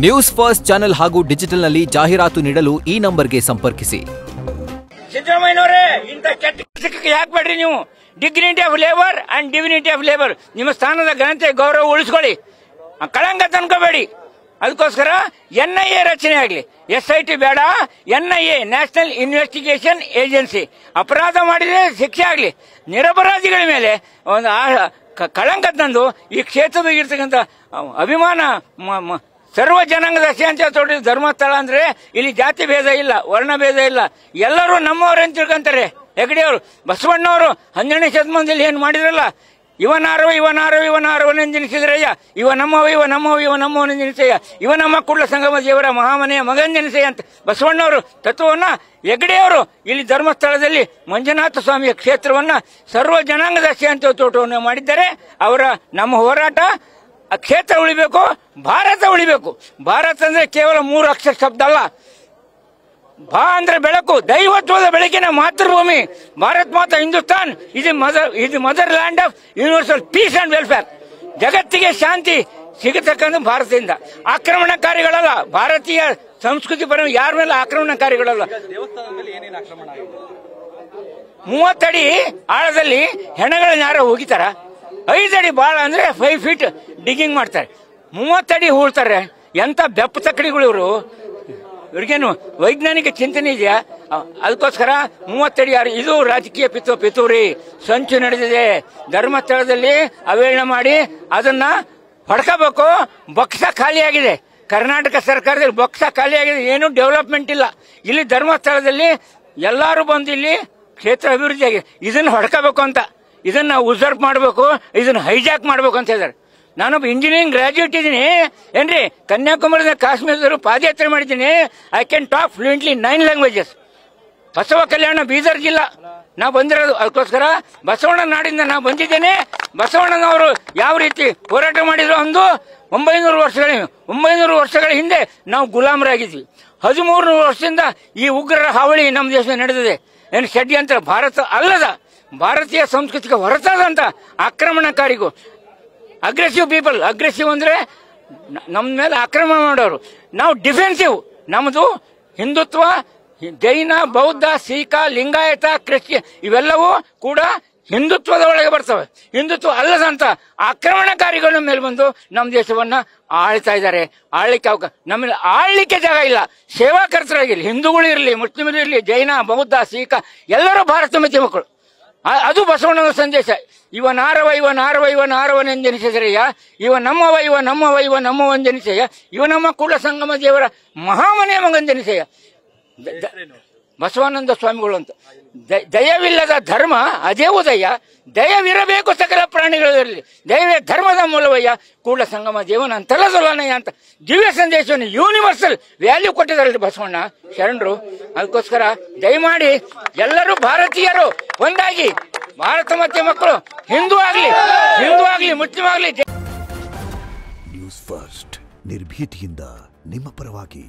News first channel ಹಾಗೂ ಡಿಜಿಟಲ್ನಲ್ಲಿ ಜಾಹೀರಾತು ನೀಡಲು ಈ ನಂಬರ್ಗೆ ಸಂಪರ್ಕಿಸಿ. ಸಿದ್ದರಾಮಯ್ಯನವರೇ, ಇಂಥ ಕೆಟ್ಟ ಕೆಲಸಕ್ಕೆ ಯಾಕೆ ಬೇಡ್ರಿ ನೀವು? Dignity of labour and divinity of labour, ನಿಮ್ಮ ಸ್ಥಾನದ ಘನತೆ ಗೌರವ ಉಳಿಸ್ಕೊಳ್ಳಿ, ಕಳಂಕ ತಂದ್ಕೋಬೇಡಿ. ಅದಕ್ಕೋಸ್ಕರ NIA ರಚನೆ ಆಗಲಿ, SIT ಬೇಡ, NIA ನ್ಯಾಷನಲ್ ಇನ್ವೆಸ್ಟಿಗೇಷನ್ ಏಜೆನ್ಸಿ. ಅಪರಾಧ ಮಾಡಿದ್ರೆ ಶಿಕ್ಷೆ ಆಗಲಿ, ನಿರಪರಾಧಿಗಳ ಮೇಲೆ ಒಂದು ಕಳಂಕ ತಂದು ಈ ಕ್ಷೇತ್ರದಾಗಿರ್ತಕ್ಕಂಥ ಅಭಿಮಾನ ಸರ್ವ ಜನಾಂಗದ ಅಂತ ತೊಗೊಂಡು ಧರ್ಮಸ್ಥಳ ಅಂದ್ರೆ ಇಲ್ಲಿ ಜಾತಿ ಭೇದ ಇಲ್ಲ, ವರ್ಣ ಭೇದ ಇಲ್ಲ, ಎಲ್ಲರೂ ನಮ್ಮವ್ರು ಅಂತ ತಿಳ್ಕೊಂತಾರೆ. ಹೆಗಡೆಯವರು, ಬಸವಣ್ಣವರು 12ನೇ ಶತಮಾನದಲ್ಲಿ ಏನ್ ಮಾಡಿದ್ರಲ್ಲ, ಇವನಾರವನೆಂದೆನಿಸಿದ್ರಯ್ಯ, ಇವ ನಮ್ಮವನೆಂದೆನಿಸಯ್ಯ, ಇವ ನಮ್ಮ ಕುಳ್ಳ ಸಂಗಮ ದೇವರ ಮಹಾಮನೆಯ ಮಗನೆನಿಸಯ್ಯ ಅಂತ ಬಸವಣ್ಣವರು ತತ್ವವನ್ನ ಹೆಗಡೆಯವರು ಇಲ್ಲಿ ಧರ್ಮಸ್ಥಳದಲ್ಲಿ ಮಂಜುನಾಥ ಸ್ವಾಮಿಯ ಕ್ಷೇತ್ರವನ್ನ ಸರ್ವ ಜನಾಂಗದ ಅಂತ ತೋಟವನ್ನು ಮಾಡಿದ್ದಾರೆ. ಅವರ ನಮ್ಮ ಹೋರಾಟ ಕ್ಷೇತ್ರ ಉಳಿಬೇಕು, ಭಾರತ ಉಳಿಬೇಕು. ಭಾರತ ಅಂದ್ರೆ ಕೇವಲ 3 ಅಕ್ಷರ ಶಬ್ದ ಅಲ್ಲ. ಭಾ ಅಂದ್ರೆ ಬೆಳಕು, ದೈವತ್ವದ ಬೆಳಕಿನ ಮಾತೃಭೂಮಿ ಭಾರತ್ ಮಾತಾ ಹಿಂದೂಸ್ತಾನ್. ಇದು mother land of universal piece and welfare. ಜಗತ್ತಿಗೆ ಶಾಂತಿ ಸಿಗತಕ್ಕಂಥ ಭಾರತದಿಂದ. ಆಕ್ರಮಣಕಾರಿಗಳಲ್ಲ, ಭಾರತೀಯ ಸಂಸ್ಕೃತಿ ಪರ ಯಾರ ಮೇಲೆ ಆಕ್ರಮಣಕಾರಿಗಳಲ್ಲ. 30 ಅಡಿ ಆಳದಲ್ಲಿ ಹೆಣಗಳನ್ನ ಯಾರೋ ಹೋಗಿತಾರ, 5 ಅಡಿ ಬಾಳ ಅಂದ್ರೆ 5 ಫೀಟ್ ಡಿಗ್ಗಿಂಗ್ ಮಾಡ್ತಾರೆ, 30 ಅಡಿ ಹೂಳ್ತಾರೆ. ಎಂತ ಬೆಪ್ಪ ತಕ್ಕಡಿಗಳು ಇವರು, ಇವ್ರಿಗೇನು ವೈಜ್ಞಾನಿಕ ಚಿಂತನೆ ಇದೆಯಾ? ಅದಕ್ಕೋಸ್ಕರ 30 ಅಡಿ ಇದು ರಾಜಕೀಯ ಪಿತೂರಿ ಸಂಚು ನಡೆದಿದೆ. ಧರ್ಮಸ್ಥಳದಲ್ಲಿ ಅವೇಳನ ಮಾಡಿ ಅದನ್ನ ಹೊಡ್ಕೋಬೇಕು. ಬೊಕ್ಸ ಖಾಲಿಯಾಗಿದೆ, ಕರ್ನಾಟಕ ಸರ್ಕಾರದಲ್ಲಿ ಬೊಕ್ಸ ಖಾಲಿಯಾಗಿದೆ, ಏನು ಡೆವಲಪ್ಮೆಂಟ್ ಇಲ್ಲ. ಇಲ್ಲಿ ಧರ್ಮಸ್ಥಳದಲ್ಲಿ ಎಲ್ಲರೂ ಬಂದು ಇಲ್ಲಿ ಕ್ಷೇತ್ರ ಅಭಿವೃದ್ಧಿ ಆಗಿದೆ. ಇದನ್ನ ಹೊಡ್ಕೋಬೇಕು ಅಂತ, ಇದನ್ನ ಉಸರ್ಪ್ ಮಾಡಬೇಕು, ಇದನ್ನ ಹೈಜಾಕ್ ಮಾಡಬೇಕು ಅಂತ ಹೇಳಿದ್ದಾರೆ. ನಾನೊಬ್ಬ ಇಂಜಿನಿಯರಿಂಗ್ ಗ್ರಾಜ್ಯುಯೇಟ್ ಇದ್ದೀನಿ ಏನ್ರಿ, ಕನ್ಯಾಕುಮಾರಿಯಿಂದ ಕಾಶ್ಮೀರದವರು ಪಾದಯಾತ್ರೆ ಮಾಡಿದ್ದೀನಿ. I can talk fluently 9 languages. Basava Kalyan Bidar ಜಿಲ್ಲಾ ನಾವು ಬಂದಿರೋದು. ಅದಕ್ಕೋಸ್ಕರ ಬಸವಣ್ಣ ನಾಡಿಂದ ನಾವು ಬಂದಿದ್ದೇನೆ. ಬಸವಣ್ಣನವರು ಯಾವ ರೀತಿ ಹೋರಾಟ ಮಾಡಿದ್ರು ಒಂದು 900 ವರ್ಷಗಳ ಹಿಂದೆ ನಾವು ಗುಲಾಮರಾಗಿದ್ವಿ. 1300 ವರ್ಷದಿಂದ ಈ ಉಗ್ರರ ಹಾವಳಿ ನಮ್ಮ ದೇಶದಲ್ಲಿ ನಡೆದಿದೆ. ಏನು ಷಡ್ಯಂತ್ರ, ಭಾರತ ಅಲ್ಲದ ಭಾರತೀಯ ಸಂಸ್ಕೃತಿಗೆ ಹೊರತಾದಂತ ಆಕ್ರಮಣಕಾರಿಗೂ ಅಗ್ರೆಸಿವ್ ಪೀಪಲ್. ಅಗ್ರೆಸಿವ್ ಅಂದ್ರೆ ನಮ್ಮ ಮೇಲೆ ಆಕ್ರಮಣ ಮಾಡೋರು. ನಾವು ಡಿಫೆನ್ಸಿವ್. ನಮ್ದು ಹಿಂದುತ್ವ, ಜೈನ, ಬೌದ್ಧ, ಸಿಖ, ಲಿಂಗಾಯತ, ಕ್ರಿಶ್ಚಿಯನ್ ಇವೆಲ್ಲವೂ ಕೂಡ ಹಿಂದುತ್ವದ ಒಳಗೆ ಬರ್ತವೆ. ಹಿಂದುತ್ವ ಅಲ್ಲದಂತ ಆಕ್ರಮಣಕಾರಿಗಳ ಮೇಲೆ ಬಂದು ನಮ್ಮ ದೇಶವನ್ನ ಆಳ್ತಾ ಇದ್ದಾರೆ. ಆಳ್ಲಿಕ್ಕೆ ನಮ್ಮಲ್ಲಿ ಆಳ್ಲಿಕ್ಕೆ ಜಾಗ ಇಲ್ಲ. ಸೇವಾಕರ್ತರಾಗಿರ್ಲಿ, ಹಿಂದೂಗಳು ಇರಲಿ, ಮುಸ್ಲಿಮರು ಇರಲಿ, ಜೈನ, ಬೌದ್ಧ, ಸಿಖ ಎಲ್ಲರೂ ಭಾರತ ಮತಿ ಮಕ್ಕಳು. ಅದು ಬಸವಣ್ಣನ ಸಂದೇಶ. ಇವನಾರವನೆಂದೆನಿಸಿದ್ರಯ್ಯ, ಇವ ನಮ್ಮವನೆಂದೆನಿಸಯ್ಯ, ಇವ ನಮ್ಮ ಕುಲ ಸಂಗಮ ದೇವರ ಮಹಾಮನೆಯ ಮಗನೆನಿಸಯ್ಯ. ಬಸವಾನಂದ ಸ್ವಾಮಿಗಳು ಅಂತ. ದಯವಿಲ್ಲದ ಧರ್ಮ ಅದೇ ಉದಯ, ದಯವಿರಬೇಕು ಸಕಲ ಪ್ರಾಣಿಗಳಲ್ಲಿ, ದಯವೇ ಧರ್ಮದ ಮೂಲವಯ್ಯ, ಕೂಡಲ ಸಂಗಮ ದೇವನ ಅಂತಲದೊಲನಯ್ಯ ಅಂತ ದಿವ್ಯ ಸಂದೇಶವನ್ನು ಯೂನಿವರ್ಸಲ್ ವ್ಯಾಲ್ಯೂ ಕೊಟ್ಟಿದ್ದಾರೆ ಬಸವಣ್ಣ ಶರಣರು. ಅದಕ್ಕೋಸ್ಕರ ದಯಮಾಡಿ ಎಲ್ಲರೂ ಭಾರತೀಯರು ಒಂದಾಗಿ, ಭಾರತ ಮತ್ತೆ ಮಕ್ಕಳು ಹಿಂದೂ ಆಗ್ಲಿ ಮುಸ್ಲಿಂ ಆಗ್ಲಿ. ನ್ಯೂಸ್ ಫಸ್ಟ್ ನಿರ್ಭೀತಿಯಿಂದ ನಿಮ್ಮ ಪರವಾಗಿ.